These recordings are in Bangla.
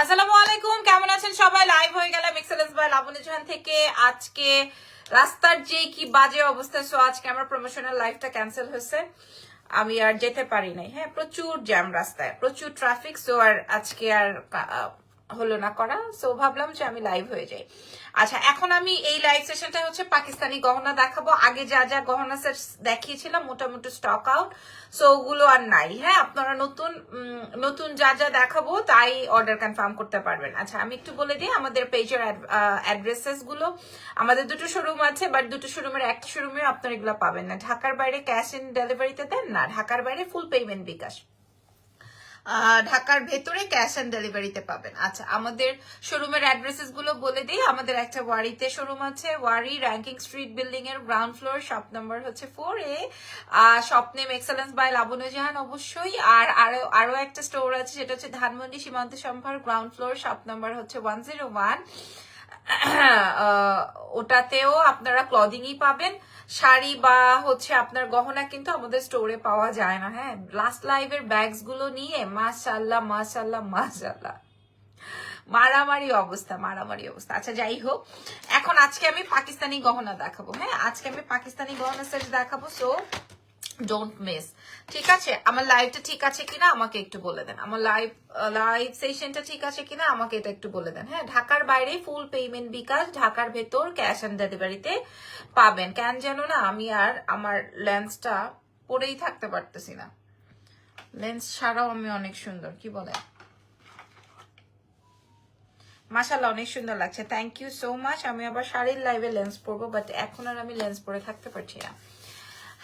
আসসালামু আলাইকুম, কেমন আছেন সবাই? লাইভ হয়ে গেলাম এক্সেলেন্স বাই লাবণী জাহান থেকে। আজকে রাস্তার যে কি বাজে অবস্থা, সো আজকে আমার প্রমোশনাল লাইভটা ক্যান্সেল হয়েছে, আমি আর যেতে পারি নাই। হ্যাঁ, প্রচুর জ্যাম রাস্তায়, প্রচুর ট্রাফিক, সো আর আজকে আর হলো না করা, সো ভাবলাম যে আমি লাইভ হয়ে যাই। আচ্ছা, এখন আমি এই লাইভ সেশনটা হচ্ছে পাকিস্তানি গহনা দেখাবো। আগে যা যা গহনা সেট দেখিয়েছিলাম মোটামুটি স্টক আউট, সো ওগুলো আর নাই। হ্যাঁ, আপনারা নতুন নতুন যা যা দেখাবো তাই অর্ডার কনফার্ম করতে পারবেন। আচ্ছা, আমি একটু বলে দিই আমাদের পেজের অ্যাড্রেসেস গুলো। আমাদের দুটো শোরুম আছে, বাট দুটো শোরুমের একটা শোরুমে আপনারা এগুলো পাবেন না। ঢাকার বাইরে ক্যাশ ইন ডেলিভারিতে দেন না, ঢাকার বাইরে ফুল পেমেন্ট বিকাশ, ঢাকার ভেতরে ক্যাশ অন ডেলিভারিতে পাবেন। আচ্ছা, আমাদের শোরুমের অ্যাড্রেসেস গুলো বলে দিই। আমাদের একটা ওয়ারিতে শোরুম আছে, ওয়ারি র্যাঙ্কিং স্ট্রিট বিল্ডিং এর গ্রাউন্ড ফ্লোর, শপ নাম্বার হচ্ছে 4A, shop name excellence by Laboni Jahan অবশ্যই। আর আরো একটা স্টোর আছে, সেটা হচ্ছে ধানমন্ডি সীমান্ত সম্ভার, গ্রাউন্ড ফ্লোর, শপ নাম্বার হচ্ছে 101। ওটাতেও আপনারা ক্লদিংই পাবেন, শাড়ি বা হচ্ছে আপনার গহনা কিন্তু আমাদের স্টোরে পাওয়া যায় না। হ্যাঁ, লাস্ট লাইভের ব্যাগস গুলো নিয়ে মাশাআল্লাহ মাশাআল্লাহ মাশাআল্লাহ মারামারি অবস্থা, মারামারি অবস্থা। আচ্ছা, যাই হোক, এখন আজকে আমি পাকিস্তানি গহনা দেখাবো। হ্যাঁ, আজকে আমি পাকিস্তানি গহনা সেট দেখাবো, সো ডোন্ট মিস। ঠিক আছে, আমার লাইভটা ঠিক আছে কিনা আমাকে একটু বলে দেন, আমার লাইভ সেশনটা ঠিক আছে কিনা আমাকে এটা একটু বলে দেন। হ্যাঁ, ঢাকার বাইরে ফুল পেমেন্ট বিকাশ, ঢাকার ভেতর ক্যাশ অন ডেলিভারিতে পাবেন। কেন জানো না, আমি আর আমার লেন্সটা পরেই থাকতে পারতেছি না। লেন্স ছাড়াও আমি অনেক সুন্দর, কি বলে? মাশাআল্লাহ, অনেক সুন্দর লাগছে, থ্যাংক ইউ সো মাচ। আমি আবার শাড়ির লাইভে লেন্স পরবো, বাট এখন আর আমি লেন্স পরে থাকতে পারছি না।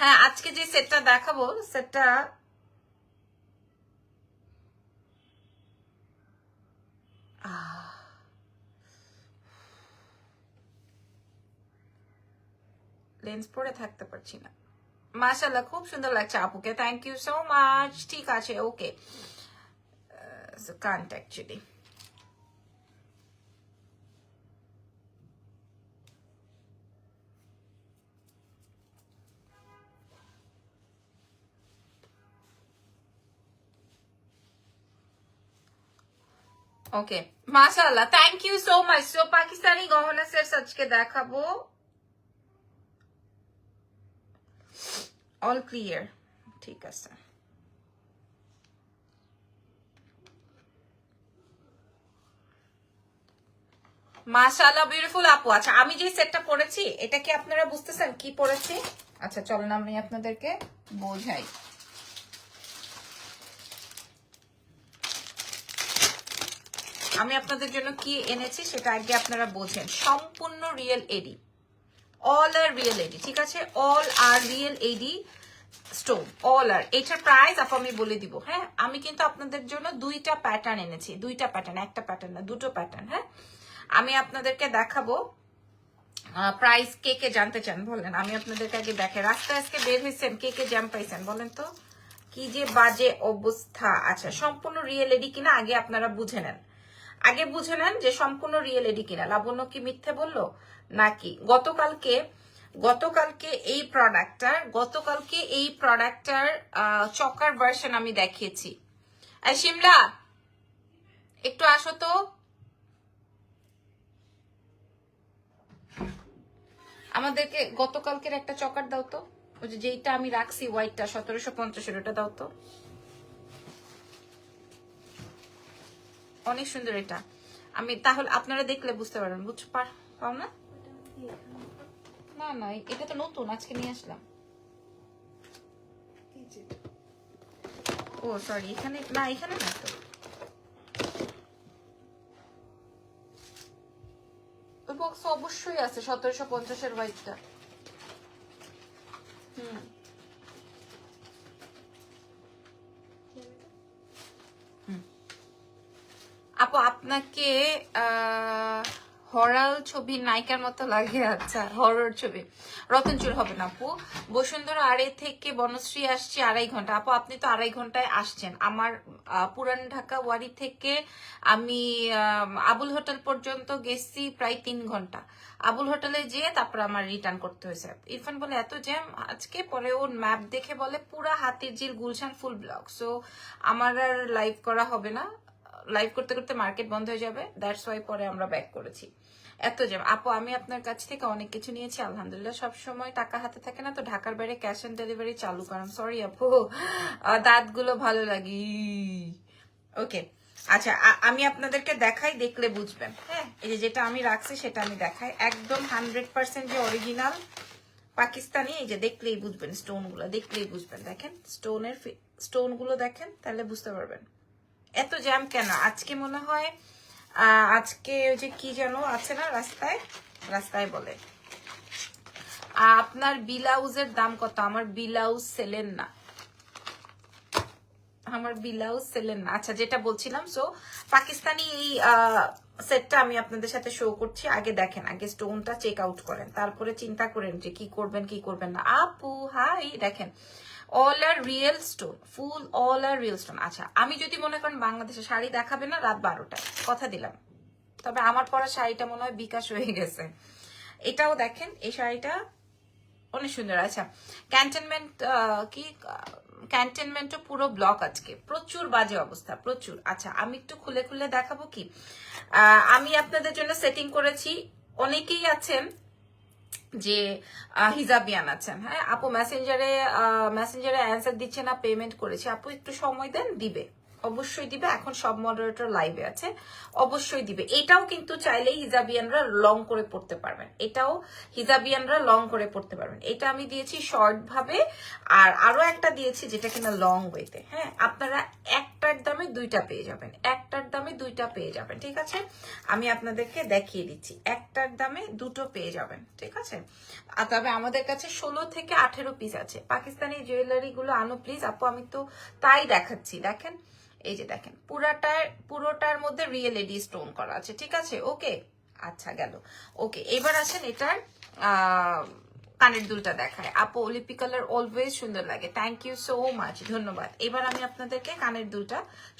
হ্যাঁ, আজকে যে সেটটা দেখাবো, সেটটা লেন্স পরে থাকতে পারছি না। মাশাআল্লাহ, খুব সুন্দর লাগছে আপুকে, থ্যাংক ইউ সো মাচ। ঠিক আছে, ওকে, কান্ট অ্যাকচুয়ালি। ওকে, মাশাআল্লাহ, thank you so much. So Pakistani গহনা সেটস আজকে দেখাবো, অল ক্লিয়ার। ঠিক আছে, মাশাআল্লাহ, বিউটিফুল আপু। আচ্ছা, আমি যে সেটটা পরেছি এটা কি আপনারা বুঝতেছেন কি পরেছি? আচ্ছা, চলুন আমি আপনাদেরকে বোঝাই। আমি আপনাদের জন্য কি এনেছি সেটা আগে আপনারা বোঝেন। সম্পূর্ণ রিয়েল এডি, অল আর রিয়েল এডি, ঠিক আছে? অল আর রিয়েল এডি স্টোন, অল আর। এটার প্রাইস আমি বলে দিব। হ্যাঁ, আমি কিন্তু আপনাদের জন্য দুইটা প্যাটার্ন এনেছি, দুইটা প্যাটার্ন, একটা প্যাটার্ন না, দুটো প্যাটার্ন। হ্যাঁ, আমি আপনাদেরকে দেখাবো। প্রাইস কে কে জানতে চান বলেন, আমি আপনাদেরকে আগে দেখে। রাস্তায় আজকে বের হয়েছেন, কে কে জ্যাম পাইছেন বলেন তো? কি যে বাজে অবস্থা। আচ্ছা, সম্পূর্ণ রিয়েল এডি কিনা আগে আপনারা বুঝে নেন, আগে বুঝে নেন যে সম্পূর্ণ রিয়েল এডি কিনা। লাবণ্য কি মিথ্যে বললো নাকি? গতকালকে এই প্রোডাক্টটার চকার ভার্সন আমি দেখিয়েছি। আর শিমলা, একটু আসো তো। আমাদেরকে গতকালকের একটা চকার দাও তো, ওই যে যেইটা আমি রাখছি হোয়াইটটা 1750, ওটা দাও তো। অনেক সুন্দর এটা। আমি তাহলে আপনারা দেখলে বুঝতে পারবেন, বুঝতে পাও না? না না, এটা তো নতুন, আজকে নিয়ে আসলাম। ও সরি, এখানে না, এখানে না তো। ওই বক্স অবশ্যই আছে 1750-এর হোয়াইটটা। হুম, আপু আপনাকে হরাল ছবি নায়িকার মতো লাগে। আচ্ছা, হরর ছবি। রতনচুর হবে না আপু, বসুন্ধরা আড়ে থেকে বনশ্রী আসছি 2.5 ঘন্টা। আপু আপনি তো 2.5 ঘন্টায় আসছেন। আমার পুরান ঢাকা ওয়ারি থেকে আমি আবুল হোটেল পর্যন্ত গেছি প্রায় 3 ঘন্টা। আবুল হোটেলে যেয়ে তারপর আমার রিটার্ন করতে হয়েছে। ইরফান বলে এত জ্যাম আজকে, পরে ওর ম্যাপ দেখে বলে পুরা হাতির ঝিল গুলশান ফুল ব্লক, সো আমার আর লাইভ করা হবে না। লাইভ করতে করতে মার্কেট বন্ধ হয়ে যাবে, দ্যাটস ওয়াই পরে আমরা ব্যাক করেছি। এত জ্যাম। আপু আমি আপনার কাছ থেকে অনেক কিছু নিয়েছি আলহামদুলিল্লাহ, সব সময় টাকা হাতে থাকে না, তো ঢাকার বাইরে ক্যাশ অন ডেলিভারি চালু করাম। সরি আপু, দাঁতগুলো ভালো লাগে। ওকে আচ্ছা, আমি আপনাদেরকে দেখাই, দেখলে বুঝবেন। হ্যাঁ, এই যে যেটা আমি রাখছি সেটা আমি দেখাই, একদম 100% যে অরিজিনাল পাকিস্তানি। এই যে দেখলেই বুঝবেন, স্টোন গুলো দেখলেই বুঝবেন। দেখেন স্টোন গুলো দেখেন, তাহলে বুঝতে পারবেন। এত জ্যাম কেন আজকে? মনে হয় আজকে ওই যে কি যেন আছে না রাস্তায় বলে। আপনার ব্লাউজের দাম কত? আমার ব্লাউজ সেলেন না, আচ্ছা যেটা বলছিলাম, সো পাকিস্তানি এই সেটটা আমি আপনাদের সাথে শো করছি। আগে দেখেন, আগে স্টোনটা চেক আউট করেন, তারপরে চিন্তা করেন যে কি করবেন না। আপু হাই, দেখেন অল আর রিয়েল স্টোন, ফুল অল আর রিয়েল স্টোন। আচ্ছা আমি যদি মনে করেন বাংলাদেশে শাড়ি দেখাবে না রাত 12টায়, কথা দিলাম, তবে আমার পরা শাড়িটা মনে হয় বিকাশ হয়ে গেছে। এটাও দেখেন, এই শাড়িটা অনেক সুন্দর। আচ্ছা ক্যান্টনমেন্টও পুরো ব্লক আজকে, প্রচুর বাজে অবস্থা, প্রচুর। আচ্ছা আমি একটু খুলে খুলে দেখাবো কি। আমি আপনাদের জন্য সেটিং করেছি, অনেকেই আছেন যে হিজাবিয়ান আছেন। হ্যাঁ আপু মেসেঞ্জারে অ্যান্সার দিচ্ছে না, পেমেন্ট করেছি। আপু একটু সময় দেন, দিবে, অবশ্যই দিবে। এখন সব মডারেটর লাইভে আছে, অবশ্যই দিবে। এটাও কিন্তু চাইলেই হিজাবিয়ানরা লং করে পড়তে পারবেন, এটা আমি দিয়েছি শর্ট ভাবে, আর আরো একটা দিয়েছি যেটা কিনা লং ওয়েতে। হ্যাঁ আপনারা একটার দামে দুইটা পেয়ে যাবেন, ঠিক আছে? আমি আপনাদেরকে দেখিয়ে দিচ্ছি, একটার দামে দুটো পেয়ে যাবেন, ঠিক আছে? তবে আমাদের কাছে 16 থেকে 18 পিস আছে। পাকিস্তানি জুয়েলারি গুলো আনো প্লিজ। আপু আমি তো তাই দেখাচ্ছি, দেখেন এই যে দেখেন, পুরোটার মধ্যে রিয়েল এডি স্টোন করা আছে, ঠিক আছে? ওকে আচ্ছা গেল। ওকে এবার আসেন এটার কানের দুলটা দেখায়। আপু লিপি কালার অলওয়েজ সুন্দর লাগে, থ্যাংক ইউ সো মাচ, ধন্যবাদ। এবার আমি আপনাদেরকে কানের দুলটা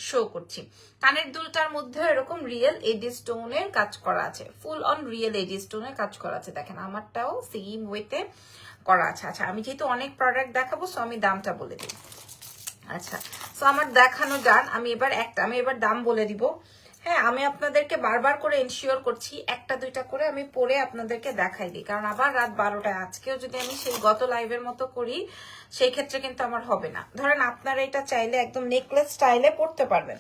শো করছি। কানের দুলটার মধ্যে এরকম রিয়েল এডি স্টোনের কাজ করা আছে, ফুল অন রিয়েল এডি স্টোনের কাজ করা আছে। দেখেন আমারটাও সেম ওয়েতে করা আছে। আচ্ছা আমি যেহেতু অনেক প্রোডাক্ট দেখাবো, সো আমি দামটা বলে দিই। আচ্ছা সো আমার দেখানো ডান, আমি এবার দাম বলে দিব। হ্যাঁ আমি আপনাদেরকে বারবার করে এনশিওর করছি, একটা দুইটা করে আমি পরে আপনাদেরকে দেখাই দিই, কারণ আবার রাত 12টায় আজকেও যদি আমি সেই গত লাইভের মতো করি, সেই ক্ষেত্রে কিন্তু আমার হবে না। ধরেন আপনারা এটা চাইলে একদম নেকলেস স্টাইলে পড়তে পারবেন।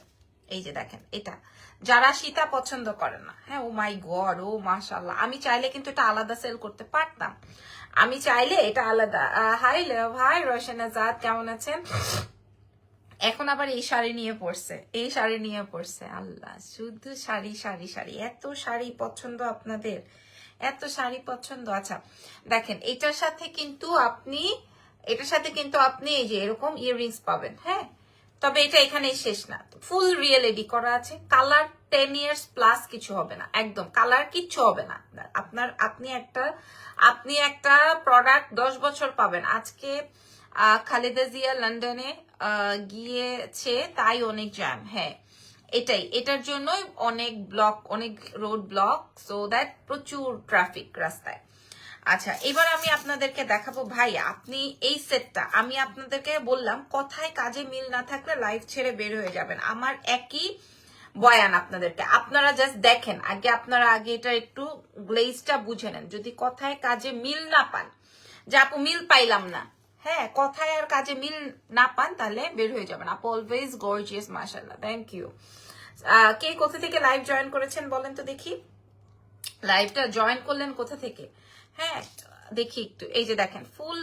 এই যে দেখেন, এটা যারা সীতা পছন্দ করেন না, হ্যাঁ ও মাই গড, ও মাশাআল্লাহ, আমি চাইলে কিন্তু এটা আলাদা সেল করতে পারতাম, আমি চাইলে এটা আলাদা। হাই ভাই রোশন আজাদ, কেমন আছেন? এখন আবার এই শাড়ি নিয়ে পড়ছে, আল্লাহ শুধু শাড়ি, এত শাড়ি পছন্দ আপনাদের, এত শাড়ি পছন্দ। আচ্ছা দেখেন এটার সাথে কিন্তু আপনি এই যে এরকম ইয়াররিংস পাবেন। হ্যাঁ তবে এটা এখানেই শেষ না, ফুল রিয়েল এডি করা আছে, কালার 10 ইয়ার্স প্লাস কিছু হবে না, একদম কালার কিচ্ছু হবে না আপনার। আপনি একটা প্রোডাক্ট 10 বছর পাবেন। আজকে খালেদা জিয়া লন্ডনে গিয়েছে, তাই অনেক জ্যাম। হ্যাঁ এটার জন্যই অনেক রোড ব্লক, সো দ্যাট প্রচুর ট্রাফিক রাস্তায়। আচ্ছা এবার আমি আপনাদেরকে দেখাবো। ভাই আপনি এই সেটটা, আমি আপনাদেরকে বললাম কথায় কাজে মিল না থাকলে লাইভ ছেড়ে বের হয়ে যাবেন, আমার একই বয়ান আপনাদেরকে। আপনারা জাস্ট দেখেন, আপনারা আগে এটা একটু গ্লেজটা বুঝে নেন। যদি কথায় কাজে মিল না পান, যে আপু মিল পাইলাম না, হ্যাঁ কথায় আর কাজে মিল না পান, তাহলে বের হয়ে যাবেন। আপু অলওয়েজ গর্জিয়াস, মাশাআল্লাহ, থ্যাংক ইউ। কে কোথা থেকে লাইভ জয়েন করেছেন বলেন তো দেখি, লাইভটা জয়েন করলেন কোথা থেকে? হ্যাঁ দেখি একটু, এই যে দেখেন ফুল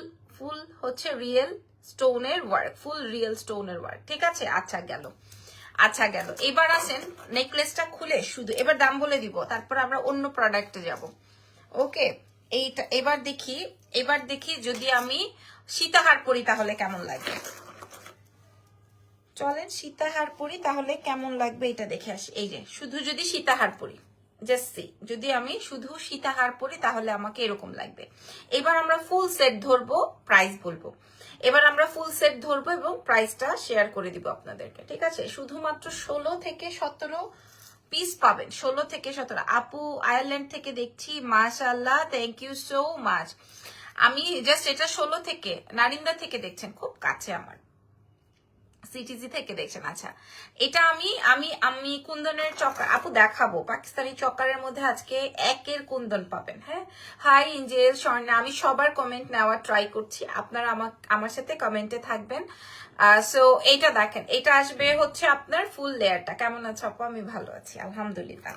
হচ্ছে রিয়েল স্টোনের ওয়ার্ক, ফুল রিয়েল স্টোনের ওয়ার্ক, ঠিক আছে? আচ্ছা গেল। এবার আসেন নেকলেসটা খুলে শুধু এবার দাম বলে দিব, তারপর আমরা অন্য প্রোডাক্টে যাব। ওকে এইটা এবার দেখি যদি আমি সীতাহার পরি তাহলে কেমন লাগবে। চলেন সীতাহার পরি তাহলে কেমন লাগবে এটা দেখে আসি। এই যে শুধু যদি সীতাহার পরি, যদি আমি শুধু সীতাহার পরি তাহলে আমাকে এরকম লাগবে। এবার আমরা ফুল সেট ধরবো, প্রাইস বলবো। এবং প্রাইসটা শেয়ার করে দিব আপনাদেরকে, ঠিক আছে? শুধুমাত্র 16 থেকে 17 পিস পাবেন, 16 থেকে 17। আপু আয়ারল্যান্ড থেকে দেখছি, মাশাআল্লাহ, থ্যাংক ইউ সো মাচ। আমি জাস্ট এটা 16 থেকে, নারিন্দা থেকে দেখছেন, খুব কাছে আমার। সিটিজি থেকে দেখছেন। আচ্ছা, এটা আমি আমি আমি কুন্দনের চক্কর আপু দেখাবো। পাকিস্তানি চক্করের মধ্যে আজকে একের কুন্দন পাবেন। হ্যাঁ, হাই ইঞ্জেল, স্বর্ণা, আমি সবার কমেন্ট নেওয়ার ট্রাই করছি, আপনারা আমার সাথে কমেন্টে থাকবেন। সো এইটা দেখেন, এটা আসবে হচ্ছে আপনার ফুল লেয়ারটা। কেমন আছে আপু? আমি ভালো আছি আলহামদুলিল্লাহ।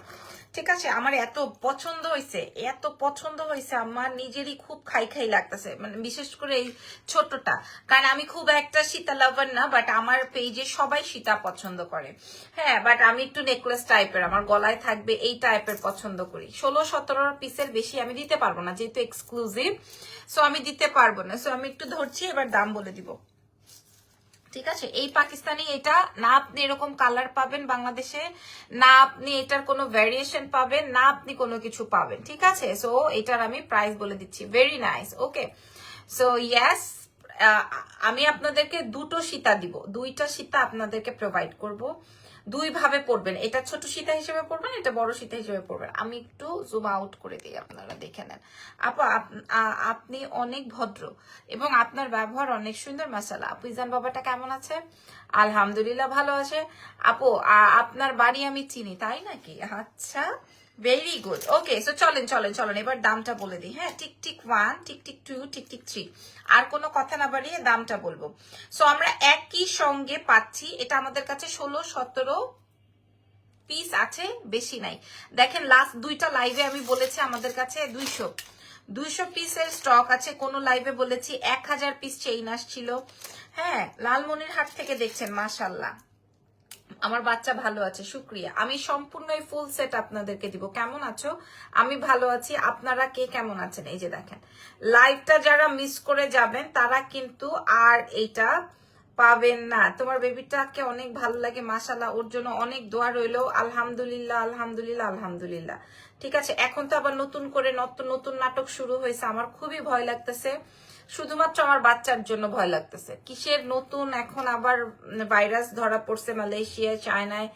ঠিক আছে, আমার এত পছন্দ হয়েছে, এত পছন্দ হয়েছে, আমার নিজেরই খুব খাই খাই লাগতেছে, মানে বিশেষ করে এই ছোটটা। কারণ আমি খুব একটা সীতা লাভার না, বাট আমার পেজে সবাই সীতা পছন্দ করে। হ্যাঁ, বাট আমি একটু নেকলেস টাইপের, আমার গলায় থাকবে এই টাইপের পছন্দ করি। 16-17 পিসের বেশি আমি দিতে পারবো না, যেহেতু এক্সক্লুসিভ। সো আমি দিতে পারবো না, সো আমি একটু ধরছি, এবার দাম বলে দিব। ঠিক আছে, এই পাকিস্তানি, এটা না আপনি এরকম কালার পাবেন বাংলাদেশে, না আপনি এটার কোনো ভ্যারিয়েশন পাবেন, না আপনি কোনো কিছু পাবেন। ঠিক আছে, সো এটার আমি প্রাইস বলে দিচ্ছি। Very nice. Okay, so yes, আমি আপনাদেরকে দুটো সীতা দিব, দুইটা সীতা আপনাদেরকে প্রোভাইড করব। দুই ভাবে পড়বেন, এটা ছোট সীতা হিসেবে পড়বেন, এটা বড় সীতা হিসেবে পড়বেন। আমি একটু জুম আউট করে দিই, আপনারা দেখে নেন। আপু আপনি অনেক ভদ্র এবং আপনার ব্যবহার অনেক সুন্দর, মাশাআল্লাহ। আপু ইজান বাবাটা কেমন আছে? আলহামদুলিল্লাহ ভালো আছে। আপু আপনার বাড়ি আমি চিনি, তাই নাকি? আচ্ছা, ভেরি গুড। ওকে, সো চলেন চলেন চলেন, এবার দামটা বলে দিই। হ্যাঁ, টিক 1, টিক 2, টিক 3, আর কোনো কথা না বাড়িয়ে দামটা বলবো। সো আমরা একই সঙ্গে পাচ্ছি, এটা আমাদের কাছে 16-17 পিস আছে, বেশি নাই। দেখেন, লাস্ট দুইটা লাইভে আমি বলেছি আমাদের কাছে 200 পিসের স্টক আছে। কোন লাইভে বলেছি 1000 পিস চেইন আসছিল। হ্যাঁ, লালমনিরহাট থেকে দেখছেন, মাশাআল্লাহ। আমার বাচ্চা ভালো আছে, শুক্রিয়া। আমি সম্পূর্ণ এই ফুল সেট আপনাদেরকে দিব। কেমন আছো? আমি ভালো আছি, আপনারা কে কেমন আছেন? এই যে দেখেন, লাইভটা যারা মিস করে যাবেন তারা কিন্তু আর এইটা পাবেন না। তোমার বেবিটাকে অনেক ভালো লাগে, মাশাআল্লাহ, ওর জন্য অনেক দোয়া রইলো। আলহামদুলিল্লাহ আলহামদুলিল্লাহ আলহামদুলিল্লাহ। ঠিক আছে, এখন তো আবার নতুন করে নতুন নাটক শুরু হয়েছে, আমার খুবই ভয় লাগতেছে। শুধুমাত্র আমার বাচ্চার জন্য ভয় লাগতেছে। কিসের নতুন এখন আবার ভাইরাস ধরা পড়ছে মালয়েশিয়ায়, চায়নায়।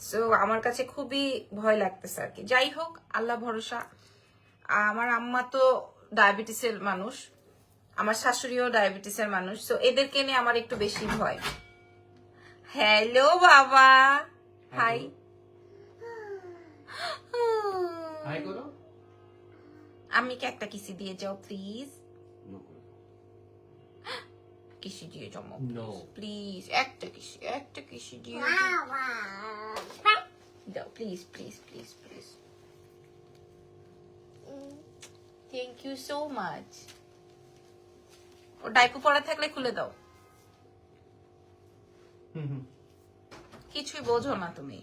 সো আমার কাছে খুবই ভয় লাগতেছে আর কি। যাই হোক, আল্লাহ ভরসা। আমার আম্মা তো ডায়াবেটিসের মানুষ, আমার শাশুড়িও ডায়াবেটিসের মানুষ, তো এদেরকে নিয়ে আমার একটু বেশি ভয়। হ্যালো বাবা, হাই। হাই করো। আমি কি একটা কিসি দিয়ে যাও প্লিজ? কিসি দিয়ে যাও প্লিজ, একটা কিসি দিয়ে দাও please please please please. Thank you so much. ও ডাইপু পরা থাকলে খুলে দাও। কিছুই বোঝো না তুমি।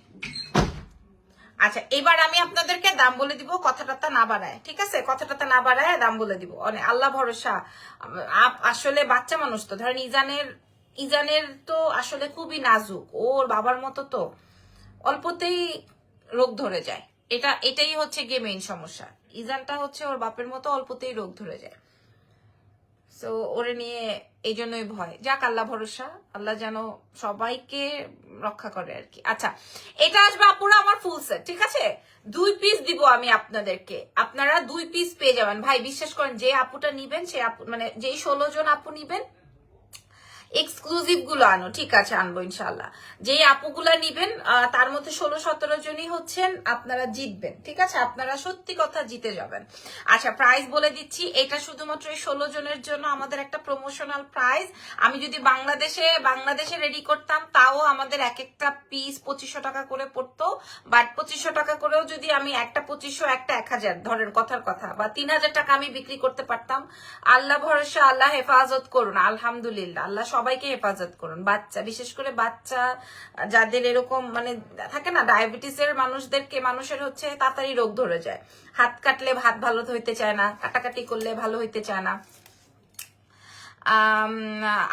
আচ্ছা, এবার আমি আপনাদেরকে দাম বলে দিব, কথাটা না বাড়ায়। ঠিক আছে, কথাটা না বাড়ায় দাম বলে দিব। অনেক আল্লাহ ভরসা। আসলে বাচ্চা মানুষ তো, ধরেন ইজানের তো আসলে খুবই নাজুক, ওর বাবার মতো তো অল্পতেই রোগ ধরে যায়। এটাই হচ্ছে গিয়ে মেইন সমস্যা। ইজানটা হচ্ছে ওর বাপের মতো, অল্পতেই রোগ ধরে যায়। সো ওরে নিয়ে এই জন্যই ভয়। যাক, আল্লাহ ভরসা, আল্লাহ যেন সবাইকে রক্ষা করে আর কি। আচ্ছা, এটা আসবে আপুরা আমার ফুল সেট। ঠিক আছে, 2 পিস দিব আমি আপনাদেরকে, আপনারা 2 পিস পেয়ে যাবেন। ভাই বিশ্বাস করেন, যে আপুটা নিবেন, সে আপু মানে যেই 16 জন আপু নিবেন, এক্সক্লুসিভ গুলো আনো। ঠিক আছে, আনবো ইনশাল্লাহ। যে আপুগুলা নিবেন তার মধ্যে 16-17 জনই হচ্ছেন আপনারা জিতবেন। ঠিক আছে, আপনারা সত্যি কথা জিতে যাবেন। আচ্ছা, প্রাইস বলে দিচ্ছি। এটা শুধুমাত্র এই 16 জনের জন্য আমাদের একটা প্রমোশনাল প্রাইস। আমি যদি বাংলাদেশে রেডি করতাম, তাও আমাদের এক একটা পিস 2500 টাকা করে পড়তো। বাট 2500 টাকা করেও যদি আমি একটা 2500, একটা 1000 ধরেন, কথার কথা, বা 3000 টাকা আমি বিক্রি করতে পারতাম। আল্লাহ ভরসা, আল্লাহ হেফাজত করুন। আলহামদুলিল্লাহ, আল্লাহ সবাইকে হেফাজত করুন। বাচ্চা, বিশেষ করে বাচ্চা যাদের এরকম মানে থাকে না, ডায়াবেটিসের মানুষের হচ্ছে তাড়াতাড়ি রোগ ধরে যায়। হাত কাটলে ভাত ভালো হইতে চায় না, কাটাকাটি করলে ভালো হইতে চায় না।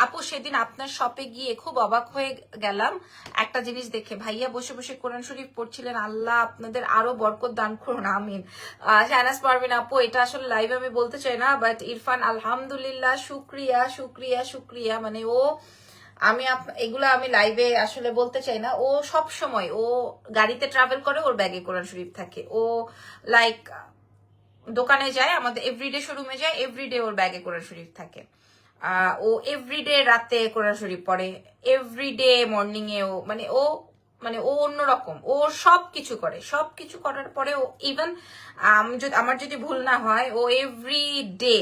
আপু, সেদিন আপনার শপে গিয়ে খুব অবাক হয়ে গেলাম একটা জিনিস দেখে। ভাইয়া বসে বসে কোরআন শরীফ পড়ছিলেন। আল্লাহ আপনাদের আরো বরকত দান করুন, আমিন। শাহনাজ পারভিন আপু, এটা আসলে লাইভ আমি বলতে চাই না, বাট ইরফান আলহামদুলিল্লাহ, শুক্রিয়া শুক্রিয়া শুক্রিয়া। মানে আমি এগুলো আমি লাইভে আসলে বলতে চাই না। ও সব সময় ও গাড়িতে ট্রাভেল করে, ওর ব্যাগে কোরআন শরীফ থাকে। ও লাইক দোকানে যায়, আমাদের এভরিডে শোরুমে যায়, এভরিডে ওর ব্যাগে কোরআন শরীফ থাকে। ও এভরিডে রাতে কোরআন শরীফ পড়ে, এভরিডে মর্নিং এ ও ও অন্যরকম, ও সবকিছু করে, সবকিছু করার পরে ও ইভেন আমার যদি ভুল না হয়, ও এভরিডে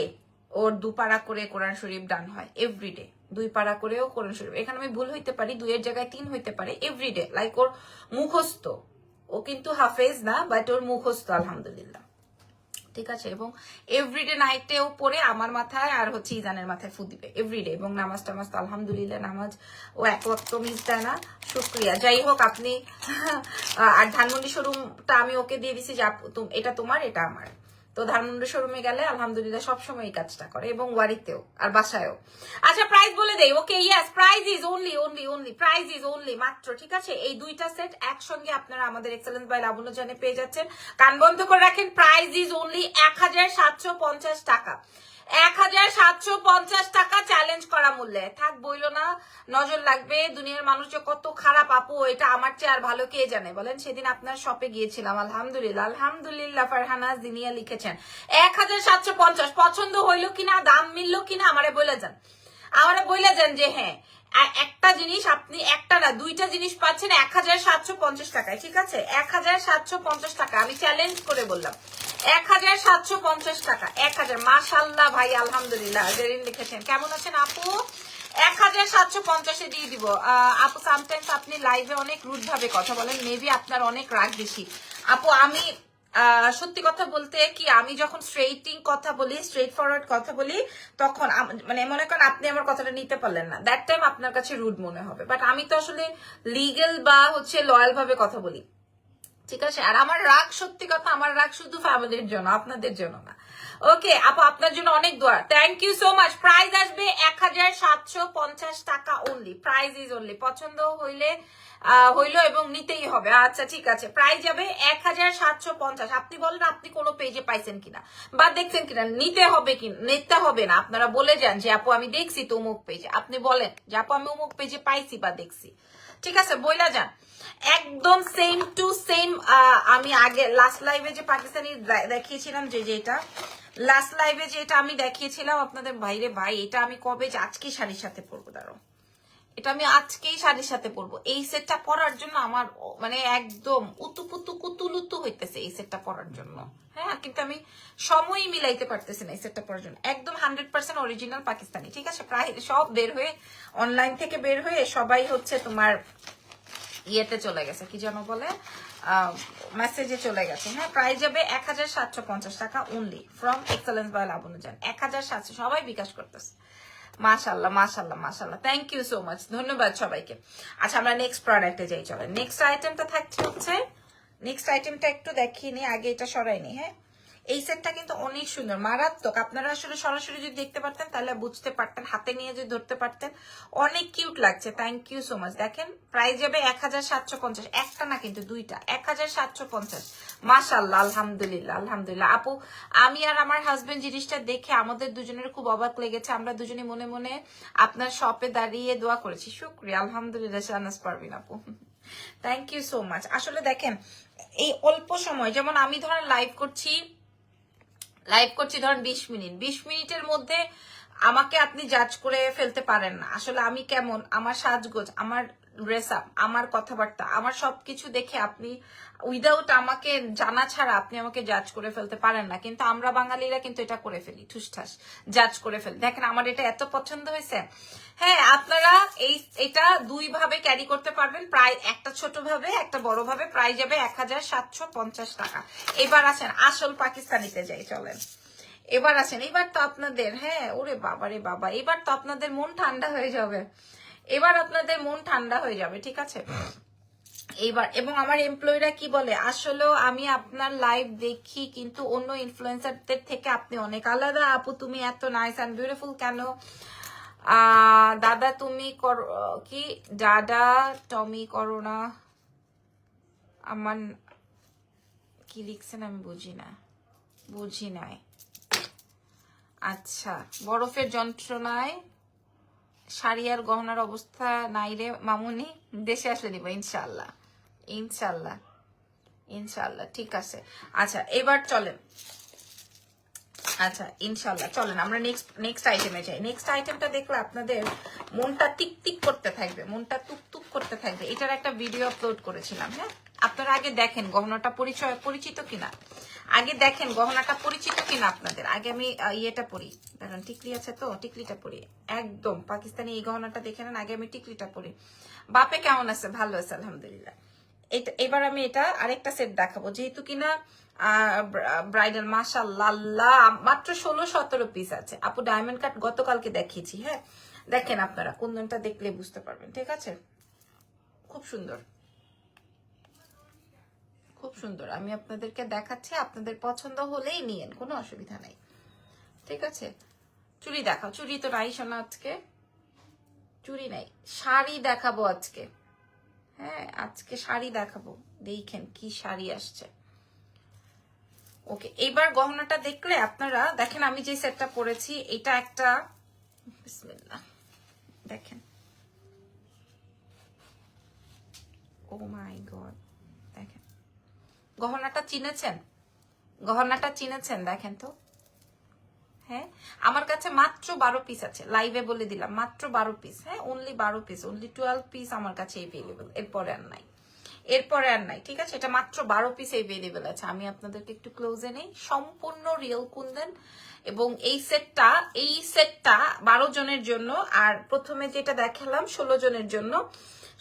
ওর 2 পারা করে কোরআন শরীফ ডান হয়, এভরিডে 2 পারা করেও কোরআন শরীফ। এখানে আমি ভুল হইতে পারি, 2 এর জায়গায় 3 হইতে পারে, এভরিডে লাইক ওর মুখস্থ, ও কিন্তু হাফেজ না, বাট ওর মুখস্থ আলহামদুলিল্লাহ, ঠিক আছে। এবং এভরিডে নাইটেও পড়ে আমার মাথায় আর হচ্ছে ইজানের মাথায় ফু দিবে এভরিডে। এবং নামাজ টামাজ তো আলহামদুলিল্লাহ, নামাজ ও এক ওয়াক্ত মিস দেয় না, শুক্রিয়া। যাই হোক, আপনি আর ধানমন্ডি শোরুমটা আমি ওকে দিয়ে দিছি যে এটা তোমার, এটা আমার। তো ধানমন্ডি শোরুমে গেলে আলহামদুলিল্লাহ সবসময় এই কাজটা করে, এবং ওয়ারিতেও আর বাসায়ও। আচ্ছা, প্রাইস বলে দেই। Okay, yes, price is only price is only মাত্র, ঠিক আছে। এই 2টা সেট একসঙ্গে আপনারা আমাদের এক্সেলেন্স বাই লাবণ্য জানে পেয়ে যাচ্ছেন। কান বন্ধ করে রাখেন, প্রাইস ইজ অনলি 1750 টাকা। 1750 টাকা চ্যালেঞ্জ করা মূল্যে। থাক বইলো না, নজর লাগবে, দুনিয়ার মানুষ যে কত খারাপ আপু, এটা আমার চেয়ে আর ভালো কে জানে বলেন। সেদিন আপনার শপে গিয়েছিলাম, আলহামদুলিল্লাহ ফারহানা জিনিয়া লিখেছেন 1750। পছন্দ হইলো কিনা, দাম মিললো কিনা আমারে বলে যান যে হ্যাঁ, একটা জিনিস আপনি একটা না 2টা জিনিস পাচ্ছেন 1750 টাকায়, ঠিক আছে। 1750 টাকা, আমি চ্যালেঞ্জ করে বললাম 1750 টাকা। 1000, মাশাআল্লাহ ভাই, আলহামদুলিল্লাহ। জেরিন লিখেছেন কেমন আছেন আপু, 1750 দিয়ে দিব। আপু সামটাইমস আপনি লাইভে অনেক রুড ভাবে কথা বলেন, মেবি আপনার অনেক রাগ বেশি। আপু আমি সত্যি কথা বলতে কি, আমি যখন স্ট্রেট ফরওয়ার্ড কথা বলি, তখন মানে মনে করেন আপনি আমার কথাটা নিতে পারলেন না, দ্যাট টাইম আপনার কাছে রুড মনে হবে। বাট আমি তো আসলে লিগেল বা হচ্ছে লয়াল ভাবে কথা বলি, ঠিক আছে। আর আমার রাগ, সত্যি কথা, আমার রাগ শুধু ফ্যামিলির জন্য, আপনাদের জন্য না। ওকে আপু, আপনার জন্য অনেক দোয়া, thank you so much. Price আসবে 1750 টাকা অনলি, প্রাইস ইজ অনলি। পছন্দ হইলো এবং নিতেই হবে। আচ্ছা ঠিক আছে, প্রাইস যাবে 1750। আপনি বলেন আপনি কোনো পেজে পাইছেন কিনা বা দেখছেন কিনা, নিতে হবে না। আপনারা বলে যান যে আপু আমি দেখছি তো অমুক পেজে, আপনি বলেন যে আপু আমি অমুক পেজে পাইছি বা দেখছি, ঠিক আছে, বইলা যান। একদম সেম টু সেম। আমি আগে লাস্ট লাইভে যে পাকিস্তানি দেখিয়েছিলাম, যেটা লাস্ট লাইভে যেটা আমি দেখিয়েছিলাম আপনাদের, ভাইরে ভাই, এটা আমি কবে আজকে শাড়ির সাথে পরবো, দাঁড়ো, এটা আমি আজকেই শাড়ির সাথে পরবো। এই সেটটা পরার জন্য আমার মানে একদম কুতুলুতু হইতেছে এই সেটটা পরার জন্য, হ্যাঁ। কিন্তু আমি সময়ই মিলাইতে পারতেছি না এই সেটটা পরার জন্য। একদম 100% অরিজিনাল পাকিস্তানি, ঠিক আছে। প্রায় সব বের হয়ে, অনলাইন থেকে বের হয়ে সবাই হচ্ছে তোমার ইয়েতে চলে গেছে, কি যেন বলে, মেসেজে চলে গেছে, হ্যাঁ। প্রাইস যাবে 1750 টাকা অনলি, ফ্রম এক্সেলেন্স বাই লাবণ্য জান। 1700, সবাই বিকাশ করতেছে। মাশাআল্লাহ মাশাআল্লাহ মাশাআল্লাহ, থ্যাংক ইউ সো মাচ, ধন্যবাদ সবাইকে। আচ্ছা, আমরা নেক্সট প্রোডাক্টে যাই, চলেন। নেক্সট আইটেমটা হচ্ছে, নেক্সট আইটেমটা একটু দেখিয়ে নি, আগে এটা সরাইনি, হ্যাঁ। এই সেটটা কিন্তু অনেক সুন্দর, মারাত্মক। আপনারা আসলে সরাসরি যদি দেখতে পারতেন তাহলে বুঝতে পারতেন, হাতে নিয়ে যদি ধরতে পারতেন, অনেক কিউট লাগছে। Thank you so much. দেখেন প্রাইস যাবে 1750, একটা না কিন্তু 2টা, 1750। মাশাআল্লাহ, আলহামদুলিল্লাহ। আপু আমি আর আমার হাজবেন্ড জিনিসটা দেখে আমাদের দুজনের খুব অবাক লেগেছে, আমরা দুজনে মনে মনে আপনার শপে দাঁড়িয়ে দোয়া করেছি। শুকরিয়া, আলহামদুলিল্লাহ। শাহনাজ পারভিন আপু, থ্যাংক ইউ সো মাচ। আসলে দেখেন, এই অল্প সময়, যেমন আমি ধরেন লাইভ করছি ধরেন 20 মিনিটের মধ্যে আমাকে আপনি জাজ করে ফেলতে পারেন না। আসলে আমি কেমন, আমার সাজগোজ, আমার ড্রেস আপ, আমার কথাবার্তা, আমার সবকিছু দেখে আপনি উইদাউট আমাকে জানা ছাড়া আপনি আমাকে জাজ করে ফেলতে পারেন না। কিন্তু আমরা বাঙালিরা কিন্তু এটা করে ফেলি, ঠুসঠাস জাজ করে ফেলি। দেখেন আমার এটা এত পছন্দ হয়েছে। হ্যাঁ, আপনারা এটা 2 ভাবে ক্যারি করতে পারবেন, প্রায় একটা ছোট ভাবে, একটা বড় ভাবে। প্রাইস যাবে 1750 টাকা। এবার আসেন আসল পাকিস্তানিতে যাই, চলেন। এবার তো আপনাদের, হ্যাঁ, ওরে বাবা রে বাবা, এবার তো আপনাদের মন ঠান্ডা হয়ে যাবে, ঠিক আছে। এইবার এবং আমার এমপ্লয়িরা কি বলে, আসলেও আমি আপনার লাইভ দেখি, কিন্তু অন্য ইনফ্লুয়েন্সারদের থেকে আপনি অনেক আলাদা। আপু তুমি এত নাইস অ্যান্ড বিউটিফুল কেন? দাদা তুমি কি দাদা টমি করো না? আমার কি লিখছেন আমি বুঝি নাই। আচ্ছা, বরফের যন্ত্রণায় শাড়ি আর গহনার অবস্থা নাই রে মামুনি, দেশে আসলে দিব ইনশাল্লাহ, ঠিক আছে। আচ্ছা, এবার চলেন, আচ্ছা ইনশাল্লাহ চলেন আমরা নেক্সট আইটেমে যাই। নেক্সট আইটেমটা দেখলে আপনাদের মনটা টিক টিক করতে থাকবে, মনটা টুক টুক করতে থাকবে। এটার একটা ভিডিও আপলোড করেছিলাম। হ্যাঁ, আপনারা আগে দেখেন গহনাটা পরিচিত কিনা, আগে দেখেন গহনাটা পরিচিত কিনা আপনাদের। আগে আমি ইয়েটা পরি, দেখেন টিকলি আছে তো, টিকলিটা পরি একদম পাকিস্তানি। এই গহনাটা দেখে নেন, আগে আমি টিকলিটা পরি। বাপে কেমন আছে? ভালো আছে আলহামদুলিল্লাহ। এবার আমি এটা আরেকটা সেট দেখাবো, যেহেতু কিনা ব্রাইডাল। মাশাআল্লাহ, মাত্র 16-17 পিস আছে আপু। ডায়মন্ড কাট গতকালকে দেখিয়েছি। হ্যাঁ দেখেন, আপনারা কুন্দনটা দেখলে বুঝতে পারবেন। ঠিক আছে, খুব সুন্দর, খুব সুন্দর। আমি আপনাদেরকে দেখাচ্ছি, আপনাদের পছন্দ হলেই নিয়েন, কোনো অসুবিধা নাই। ঠিক আছে, চুড়ি দেখাও। চুড়ি তো নাই শোনা, আজকে চুড়ি নাই, শাড়ি দেখাবো আজকে। হ্যাঁ আজকে শাড়ি দেখাবো, দেখেন কি শাড়ি আসছে। ওকে, এইবার গহনাটা দেখলে আপনারা দেখেন, আমি যে সেটটা পরেছি এটা একটা, বিসমিল্লাহ দেখেন, ও মাই গড, দেখেন গহনাটা চিনেছেন, গহনাটা চিনেছেন, দেখেন তো। হ্যাঁ আমার কাছে মাত্র 12 পিস আছে, লাইভে বলে দিলাম মাত্র 12 পিস। হ্যাঁ অনলি 12 পিস, অনলি 12 পিস আমার কাছে এভেলেবল, এরপরে আর নাই, এরপরে আর নাই। ঠিক আছে, এটা মাত্র 12 পিস এভেলেবল আছে। আমি আপনাদেরকে একটু ক্লোজে নেই, সম্পূর্ণ রিয়েল কুন্দন। এবং এই সেটটা 12 জনের জন্য, আর প্রথমে যেটা দেখালাম 16 জনের জন্য।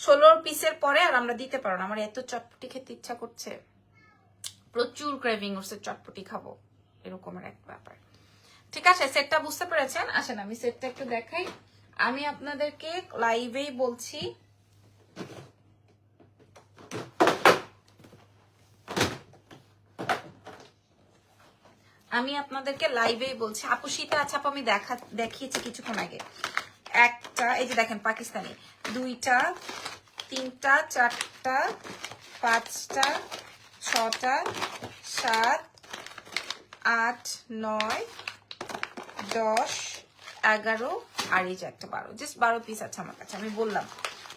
16 পিসের পরে আর আমরা দিতে পারো না। আমার এত চটপটি খেতে ইচ্ছা করছে, প্রচুর ক্রেভিং হচ্ছে, চটপটি খাবো, এরকমের এক ব্যাপার। ঠিক আছে, সেটটা বুঝতে পেরেছেন? আসেন আমি সেটটা একটু দেখাই। আমি আপনাদেরকে লাইভেই বলছি, আপু শীতে আছে আপু, আমি দেখিয়েছি কিছুক্ষণ আগে। একটা, এই যে দেখেন পাকিস্তানি, 2টা 3টা 4টা 5টা 6টা 7 8 9 10 11 আর এই যে একটা 12, জাস্ট 12 পিস আছে আমার কাছে, আমি বললাম।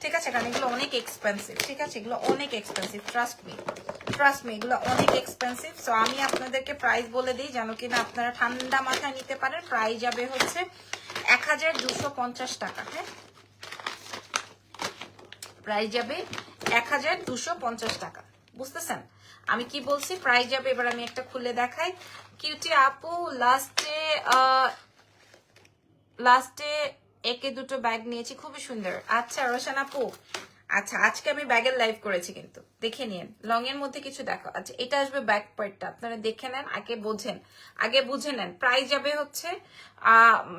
ঠিক আছে, কারণ এগুলো অনেক এক্সপেন্সিভ। ঠিক আছে, এগুলো অনেক এক্সপেন্সিভ, ট্রাস্ট মি, এগুলো অনেক এক্সপেন্সিভ। সো আমি আপনাদেরকে প্রাইস বলে দিই যেন কিনা আপনারা ঠান্ডা মাথায় নিতে পারেন। প্রাইস যাবে হচ্ছে 1250 টাকা। হ্যাঁ প্রাইস যাবে 1250 টাকা, বুঝতেছেন আমি কি বলছি? প্রাইস যাবে। এবার আমি একটা খুলে দেখাই। কিউটি আপু লাস্টে একে দুটো ব্যাগ নিয়েছি, খুবই সুন্দর। আচ্ছা রোশন আপু, আচ্ছা আজকে আমি ব্যাগের লাইভ করেছি, কিন্তু দেখে নিন। লং এর মধ্যে কিছু দেখো। আচ্ছা এটা আসবে ব্যাক পার্টটা, আপনারা দেখে নেন, আগে বুঝে নেন। প্রাইস যাবে হচ্ছে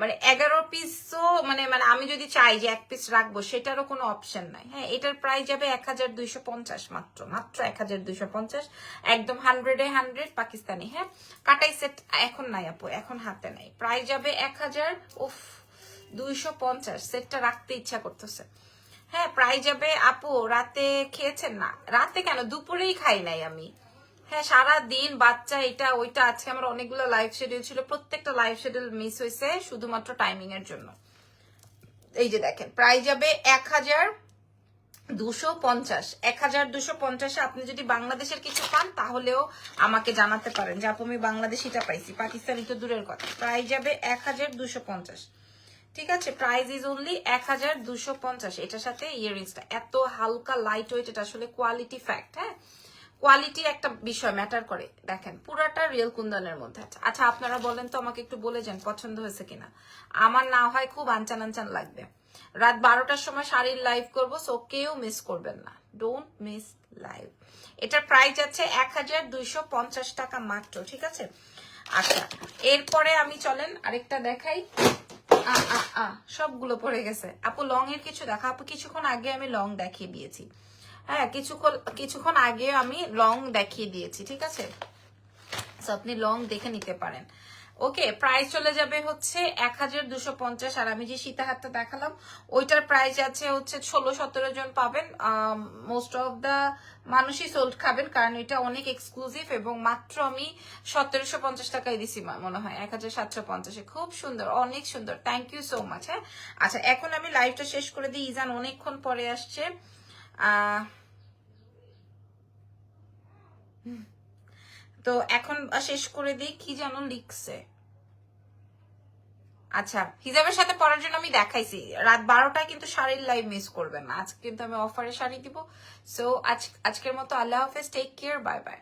মানে 11 পিসও, মানে আমি যদি চাই যে 1 পিস রাখবো সেটারও কোনো অপশন নাই। হ্যাঁ এটার প্রাইস যাবে 1250, মাত্র 1250, একদম 100 পাকিস্তানি। হ্যাঁ কাটাই সেট এখন নাই আপু, এখন হাতে নাই। প্রাইস যাবে 1250, সেটটা রাখতে ইচ্ছা করতেছে। হ্যাঁ প্রাইস যাবে আপু। রাতে খেয়েছেন না? রাতে কেন, দুপুরেই খাই নাই আমি। হ্যাঁ সারা দিন বাচ্চা এটা ওইটা, আজকে আমার অনেকগুলো লাইভ শিডিউল ছিল, প্রত্যেকটা লাইভ শিডিউল মিস হয়েছে শুধুমাত্র টাইমিং এর জন্য। এই যে দেখেন, প্রাইস যাবে 1250। 1250 আপনি যদি বাংলাদেশের কিছু পান তাহলেও আমাকে জানাতে পারেন যে আপু আমি বাংলাদেশিটা পাইছি, পাকিস্তানি তো দূরের কথা। প্রাইস যাবে 1250। ঠিক আছে, প্রাইস ইজ অনলি 1250। এটার সাথে ইয়াররিংসটা এত হালকা লাইট ওয়েট, এটা আসলে কোয়ালিটি ফ্যাক্ট। হ্যাঁ কোয়ালিটি একটা বিষয় ম্যাটার করে। দেখেন পুরাটা রিয়েল কুন্দনের মধ্যে আছে। আচ্ছা আপনারা বলেন তো, আমাকে একটু বলে যান পছন্দ হয়েছে কিনা। আমার না হয় খুব আনচান লাগবে। রাত 12টার সময় শাড়ির লাইভ করবো, সো কেউ মিস করবেন না, ডোন্ট মিস লাইভ। এটার প্রাইস আছে 1250 টাকা মাত্র। ঠিক আছে, আচ্ছা এরপরে আমি চলেন আরেকটা দেখাই। সবগুলো পড়ে গেছে আপু। লং এর কিছু দেখা আপু, কিছুক্ষণ আগে আমি লং দেখিয়ে দিয়েছি। হ্যাঁ কিছুক্ষণ আগে আমি লং দেখিয়ে দিয়েছি। ঠিক আছে, আপনি লং দেখে নিতে পারেন। ওকে, প্রাইস চলে যাবে হচ্ছে 1250। আর আমি যে সীতাহারটা দেখালাম ওইটার প্রাইস আছে হচ্ছে 16-17 জন পাবেন। মোস্ট অফ দা মানুষই সোল্ড খাবেন, কারণ এটা অনেক এক্সক্লুসিভ। এবং মাত্র আমি 1750 টাকায় দিছি মনে হয়, 1750। খুব সুন্দর, অনেক সুন্দর, থ্যাংক ইউ সো মাচ। হ্যাঁ আচ্ছা এখন আমি লাইভটা শেষ করে দিই, ইজান অনেকক্ষণ পরে আসছে। তো এখন শেষ করে দিই। কি যেন লিখছে, আচ্ছা, হিজাবের সাথে পরার জন্য আমি দেখাইছি রাত 12টায়, কিন্তু শাড়ির লাইভ মিস করবেন না। আজকে কিন্তু আমি অফারে শাড়ি দিব। সো আজকের মতো আল্লাহ হাফেজ, টেক কেয়ার, বাই বাই।